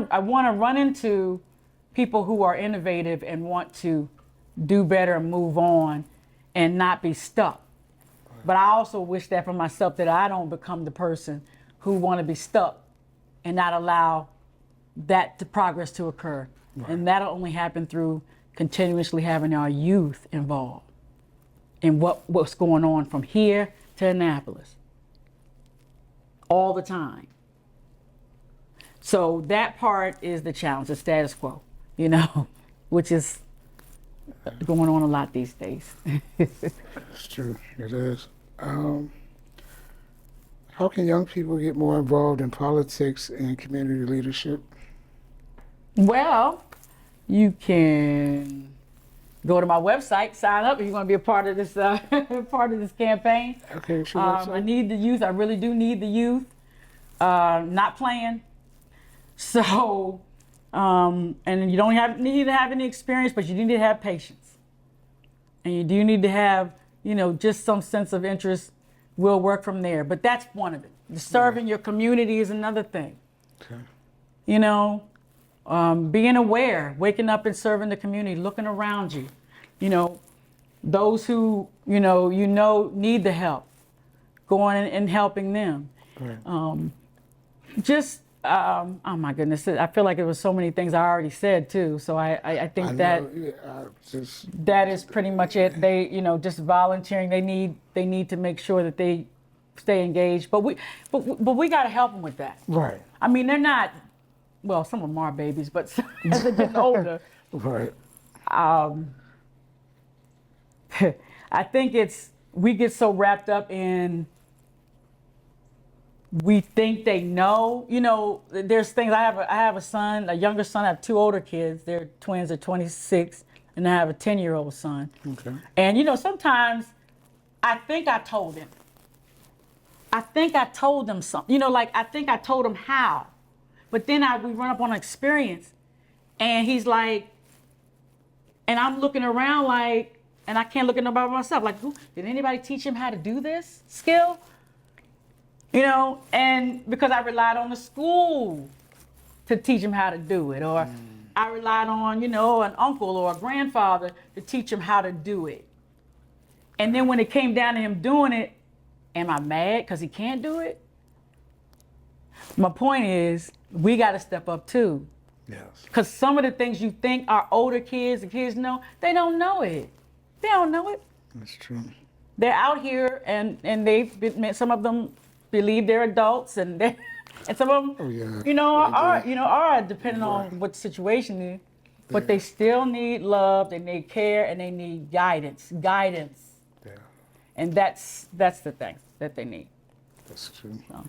to run into people who are innovative and want to do better and move on and not be stuck. But I also wish that for myself, that I don't become the person who want to be stuck and not allow that progress to occur. Right. And that'll only happen through continuously having our youth involved in what's going on from here to Annapolis all the time. So that part is the challenge, the status quo, you know, which is going on a lot these days. It's true, it is. How can young people get more involved in politics and community leadership? Well, you can Go to my website, sign up if you want to be a part of this part of this campaign. Okay, sure. I need the youth. I really do need the youth. Not playing. So, and you don't need to have any experience, but you need to have patience. And you do need to have, just some sense of interest. We'll work from there. But that's one of it. Serving your community is another thing. Okay. Being aware, waking up and serving the community, looking around you. Those who, need the help, going and helping them. Right. Oh my goodness, I feel like there was so many things I already said too. So I think that is pretty much it. They, just volunteering. They need to make sure that they stay engaged. But we got to help them with that. Right. I mean, they're not. Well, some of them are babies, but as they get older, right. I think we get so wrapped up in. We think they know. There's things. I have a son, a younger son. I have two older kids. They're twins. They're 26, and I have a 10-year-old son. Okay. And sometimes I think I told him. I think I told them something. I think I told him how. But then we run up on an experience, and he's like, and I'm looking around like, and I can't look at nobody but myself. Like, did anybody teach him how to do this skill? And because I relied on the school to teach him how to do it, or I relied on, an uncle or a grandfather to teach him how to do it. And then when it came down to him doing it, am I mad because he can't do it? My point is, we got to step up too. Yes. Because some of the things you think our older kids, the kids know, they don't know it. They don't know it. That's true. They're out here and some of them believe they're adults and some of them, are depending on what the situation is. But they still need love, they need care, and they need guidance. Yeah. And that's the thing that they need. That's true. So.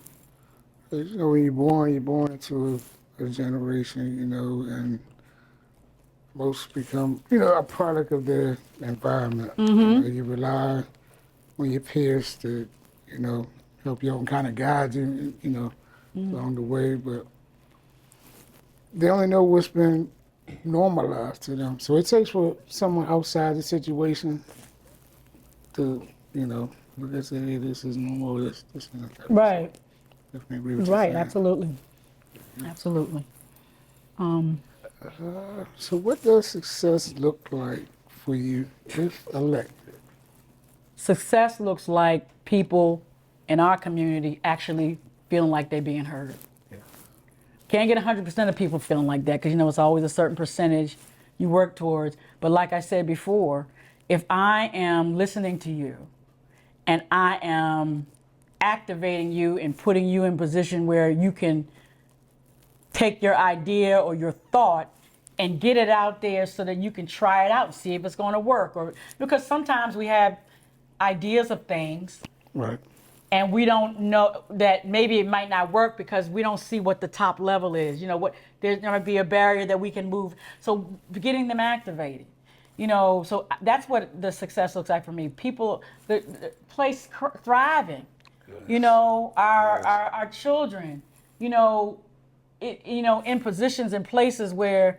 When you're born into a generation, and most become, a product of their environment. Mm-hmm. You rely on your peers to, help you and kind of guide you, along the way. But they only know what's been normalized to them. So it takes for someone outside the situation to, look and say, hey, this is normal, this and that. Right. Definitely agree with you. Right, absolutely. Absolutely. So what does success look like for you if elected? Success looks like people in our community actually feeling like they're being heard. Yeah. Can't get 100% of people feeling like that because, it's always a certain percentage you work towards. But like I said before, if I am listening to you and I am activating you and putting you in position where you can take your idea or your thought and get it out there so that you can try it out and see if it's going to work. Or because sometimes we have ideas of things, right, and we don't know that maybe it might not work because we don't see what the top level is. There's going to be a barrier that we can move. So getting them activated. So that's what the success looks like for me. People, the place thriving. Yes. Our children, in positions and places where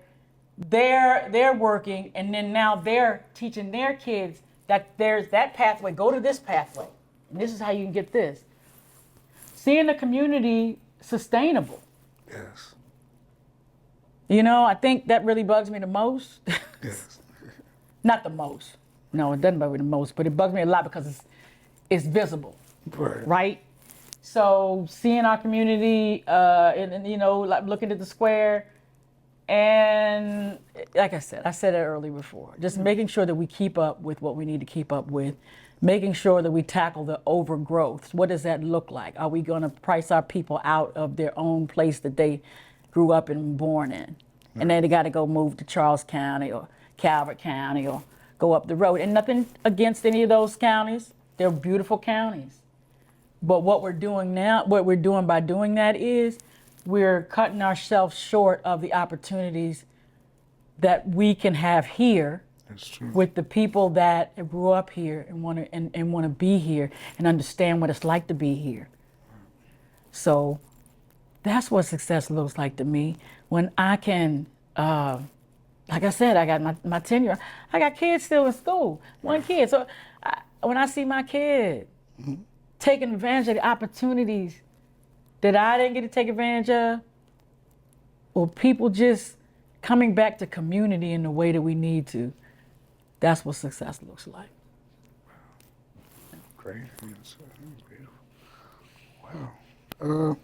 they're working, and then now they're teaching their kids that there's that pathway. Go to this pathway, and this is how you can get this. Seeing the community sustainable. Yes. I think that really bugs me the most. Yes. Not the most. No, it doesn't bug me the most, but it bugs me a lot because it's visible. Right. Right? So seeing our community, like looking at the square, and like I said it earlier before, just making sure that we keep up with what we need to keep up with, making sure that we tackle the overgrowth. What does that look like? Are we going to price our people out of their own place that they grew up and born in? And then they got to go move to Charles County or Calvert County or go up the road. And nothing against any of those counties. They're beautiful counties. But what we're doing by doing that is we're cutting ourselves short of the opportunities that we can have here That's true. with the people that grew up here and want to be here and understand what it's like to be here. So that's what success looks like to me. When I can, like I said, I got my 10-year. I got kids still in school. One kid. So when I see my kid taking advantage of the opportunities that I didn't get to take advantage of, or people just coming back to community in the way that we need to, that's what success looks like. Great answer. Beautiful. Wow.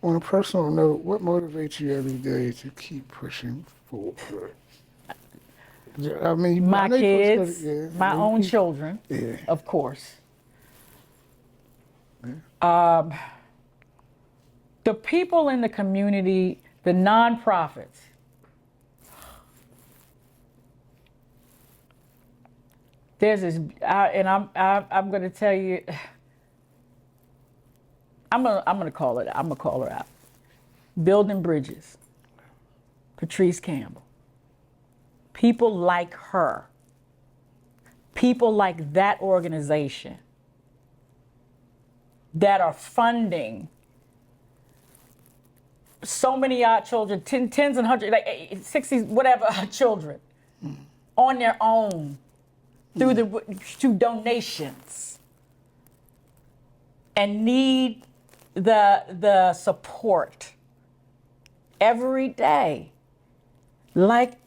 On a personal note, what motivates you every day to keep pushing forward? I mean, My I know you're kids, supposed to- yeah, my I know own you- children, Yeah. of course. Yeah. The people in the community, the nonprofits. There's this, and I'm going to tell you, I'm gonna call it. I'm gonna call her out. Building Bridges. Patrice Campbell. People like her. People like that organization that are funding so many odd children, tens and hundreds, like 60s, whatever, children on their own through donations, and need the support every day. Like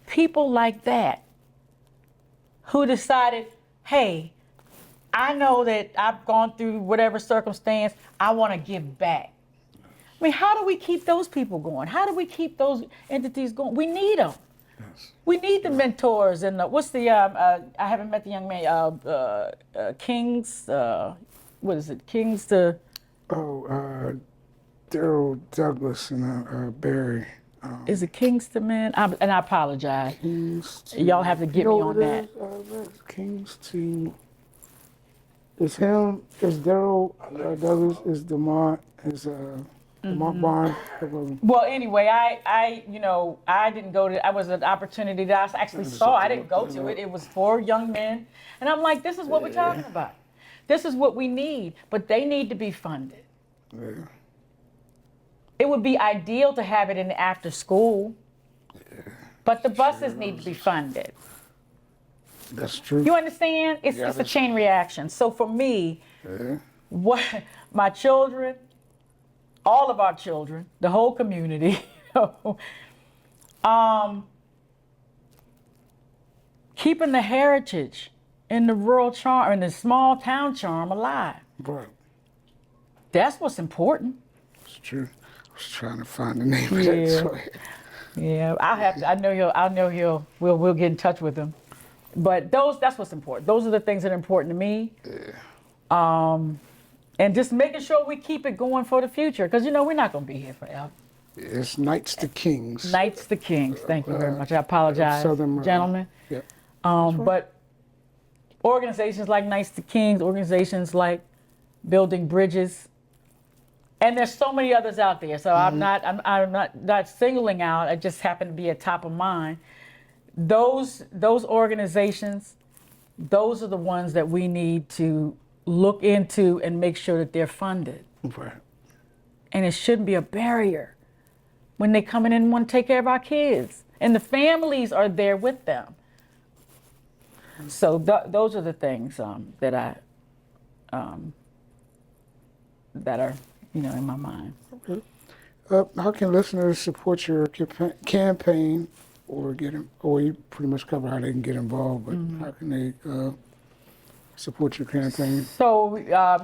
people like that who decided, hey, I know that I've gone through whatever circumstance, I want to give back. I mean, how do we keep those people going? How do we keep those entities going? We need them. Yes. We need the mentors and what's the, I haven't met the young man, Kings, what is it, Kings to... Oh, Daryl Douglas and Barry. Is it Kingston? And I apologize. Kings to, Y'all have to get me on that. Kings to. It's him. It's Daryl Douglas. It's Demont. It's Demont Bond. Well, anyway, I didn't go to. I was an opportunity that I actually saw. I didn't go to it. It was for young men, and I'm like, this is what we're talking about. This is what we need, but they need to be funded. Yeah. It would be ideal to have it in the after school, but the buses need to be funded. That's true. You understand? It's a chain reaction. So for me, what my children, all of our children, the whole community, keeping the heritage and the rural charm and the small town charm alive. Right. That's what's important. It's true. I was trying to find the name of that. So. Yeah, I know he'll. We'll get in touch with him. But that's what's important. Those are the things that are important to me. Yeah. And just making sure we keep it going for the future, because we're not going to be here forever. It's Knights to Kings. Knights to Kings. Thank you very much. I apologize, gentlemen. Yeah. But organizations like Knights to Kings, organizations like Building Bridges, and there's so many others out there. So I'm not singling out. I just happen to be at top of mind. Those organizations, those are the ones that we need to look into and make sure that they're funded. Right. And it shouldn't be a barrier when they come in and want to take care of our kids. And the families are there with them. So those are the things that are in my mind. Okay. How can listeners support your campaign, or you pretty much cover how they can get involved, but how can they support your campaign? So, I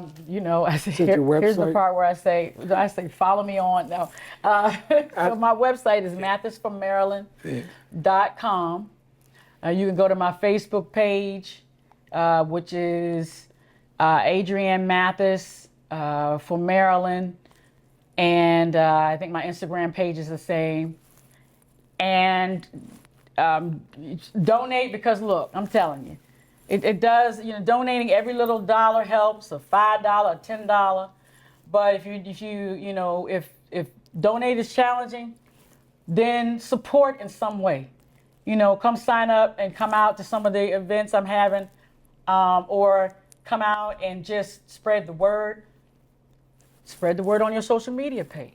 say, here's the part where I say, follow me on. No. So my website is mathisfrommaryland.com. You can go to my Facebook page, which is Adrianne Mathis for Maryland. And I think my Instagram page is the same. And donate, because look, I'm telling you, it does, donating every little dollar helps, a $5, a $10. But if donate is challenging, then support in some way. come sign up and come out to some of the events I'm having, or come out and just spread the word. Spread the word on your social media page.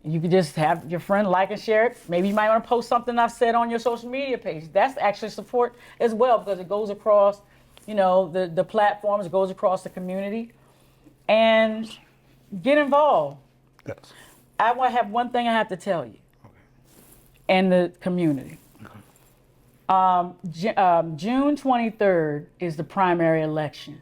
You could just have your friend like and share it. Maybe you might want to post something I've said on your social media page. That's actually support as well, because it goes across, the platforms, it goes across the community. And get involved. Yes. I want to have one thing I have to tell you. Okay. And the community. June 23rd is the primary election.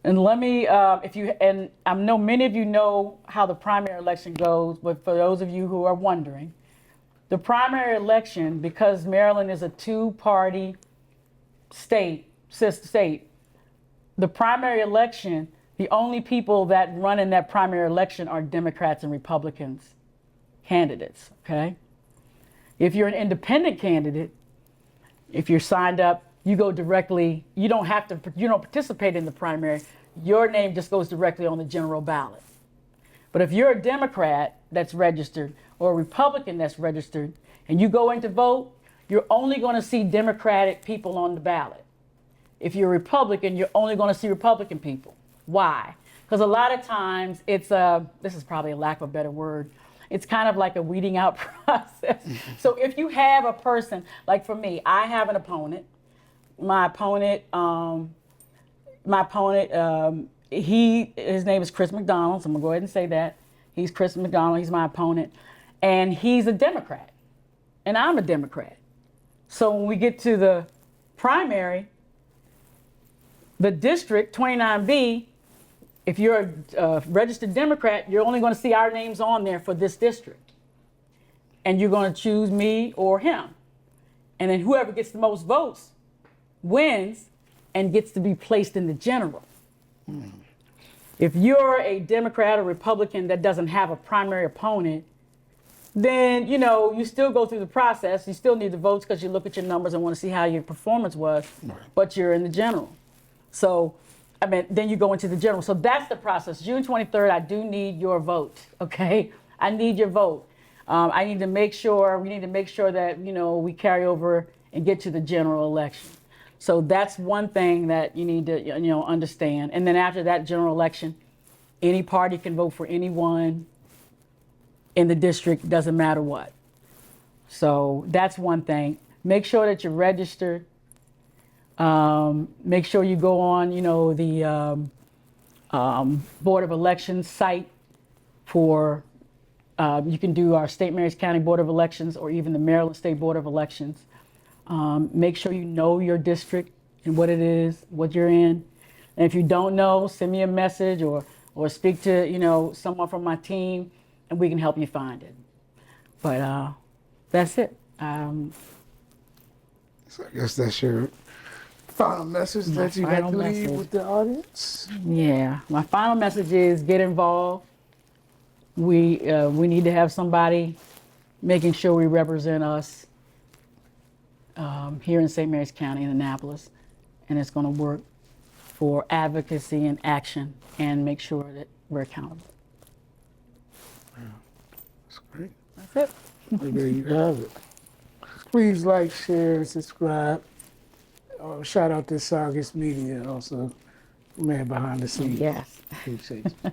And let me, and I know many of you know how the primary election goes, but for those of you who are wondering, the primary election, because Maryland is a two-party state, the primary election, the only people that run in that primary election are Democrats and Republicans candidates, okay? If you're an independent candidate, if you're signed up, you go directly, you don't participate in the primary. Your name just goes directly on the general ballot. But if you're a Democrat that's registered or a Republican that's registered and you go in to vote, you're only going to see Democratic people on the ballot. If you're a Republican, you're only going to see Republican people. Why? Because a lot of times it's this is probably a lack of a better word, it's kind of like a weeding out process. So if you have a person, like for me, I have an opponent. My opponent, his name is Chris McDonald, so I'm gonna go ahead and say that. He's Chris McDonald, he's my opponent. And he's a Democrat, and I'm a Democrat. So when we get to the primary, the District 29B, if you're a registered Democrat, you're only gonna see our names on there for this district. And you're gonna choose me or him. And then whoever gets the most votes wins and gets to be placed in the general. If you're a Democrat or Republican that doesn't have a primary opponent, then, you still go through the process. You still need the votes because you look at your numbers and want to see how your performance was, but you're in the general. So, then you go into the general. So that's the process. June 23rd, I do need your vote, okay? I need your vote. We need to make sure that, we carry over and get to the general election. So that's one thing that you need to, understand. And then after that general election, any party can vote for anyone in the district, doesn't matter what. So that's one thing. Make sure that you're registered. Make sure you go on, the Board of Elections site for, you can do our St. Mary's County Board of Elections or even the Maryland State Board of Elections. Make sure you know your district and what it is, what you're in. And if you don't know, send me a message or speak to, someone from my team and we can help you find it. But that's it. So I guess that's your final message that you got to leave with the audience? Yeah, my final message is get involved. We need to have somebody making sure we represent us here in St. Mary's County in Annapolis, and it's going to work for advocacy and action and make sure that we're accountable. Yeah, that's great. That's it. Well, there you have it. Please like, share, subscribe. Shout out to Saugus Media, also man behind the scenes. Yes. Appreciate you.